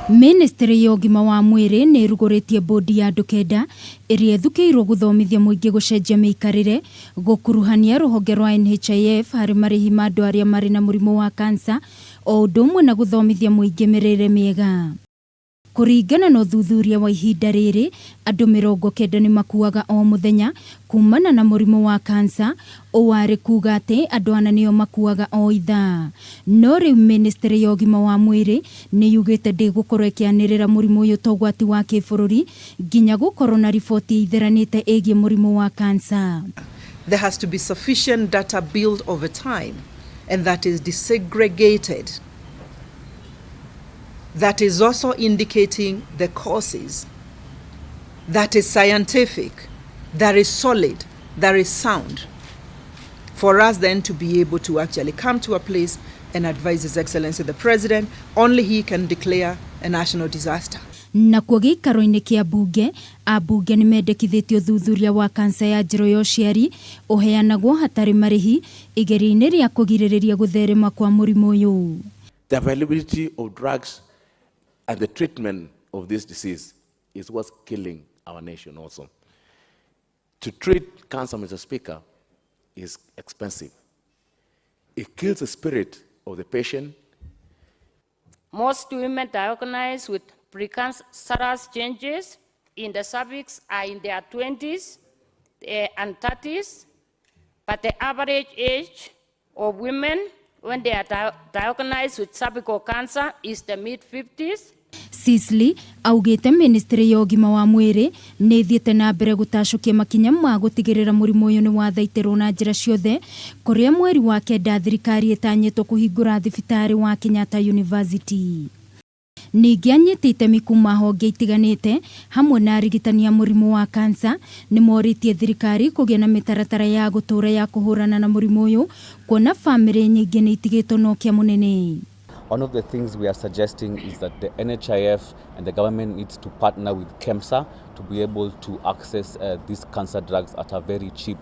Ministry ya ugima wa mwiri ni rugoritie bodi ya ndukenda iria thukeirwo guthomithia muingi gucenjia miikarire gukuruhania ruhonge rwa NHIF hari marihi ma andu aria mari na murimu wa cancer o udumwe na guthomithia muingi mirire miega. Kuringana na uthuthuria wa ihinda riri, andu 90 ni makuaga o muthenya kumana na murimu wa cancer, owari kuuga ati andu 4 nio makuaga o ithaa. No riu Ministry ya ugima wa mwiri ni yugite ndigukorwo ikianirira murimu uyu ta ugwati wa kibururi nginya gukorwo na riboti itheranite egie murimu wa cancer. There has to be sufficient data built over time and that is desegregated. That is also indicating the causes, that is scientific, that is solid, that is sound, for us then to be able to actually come to a place and advise His Excellency the President. Only he can declare a national disaster. Na kwa gikaro-ini kia bunge, abunge ni mendekithitio thuthuria wa kansa ya njiro ya uciari uheanagwo hatari marihi igeri-ini ria kugiririria gutherema kwa murimu uyu. The availability of drugs and the treatment of this disease is what's killing our nation also. To treat cancer, Mr. Speaker, is expensive. It kills the spirit of the patient. Most women diagnosed with precancerous changes in the cervix are in their 20s and 30s, but the average age of women when they are diagnosed with cervical cancer is the mid-50s. Sisli augite Ministry ya ugima wa mwiri ni ithiete na mbere gutacukia makinya ma gutigirira murimu uyu ni wathaitirwo na njira ciothe kuria mweri wa kenda thirikari itanyitwo kuhingura thibitari wa Kenyatta University. Ningi anyite itemi kuma honge itiganite hamwe na arigitani ya murimu wa cancer ni moritie thirikari kugia na mitaratara ya gutura ya kuhurana na murimu uyu kuona family nyingi ni itigitwo no kia munene. One of the things we are suggesting is that the NHIF and the government needs to partner with KEMSA to be able to access these cancer drugs at a very cheap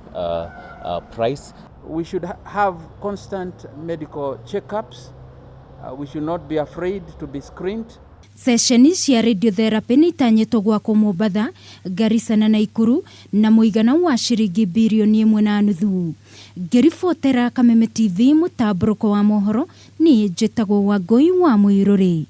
price. We should have constant medical checkups. We should not be afraid to be screened. Sesheni cia radiotherapy ni itanyitwo gwakwo Mombasa, Garissa na Naikuru na muigana wa shiringi bilioni 1.5. Ngiribotera Kameme TV mutamburuko wa mohoro ni njitagwo Wangui wa Mwiruri.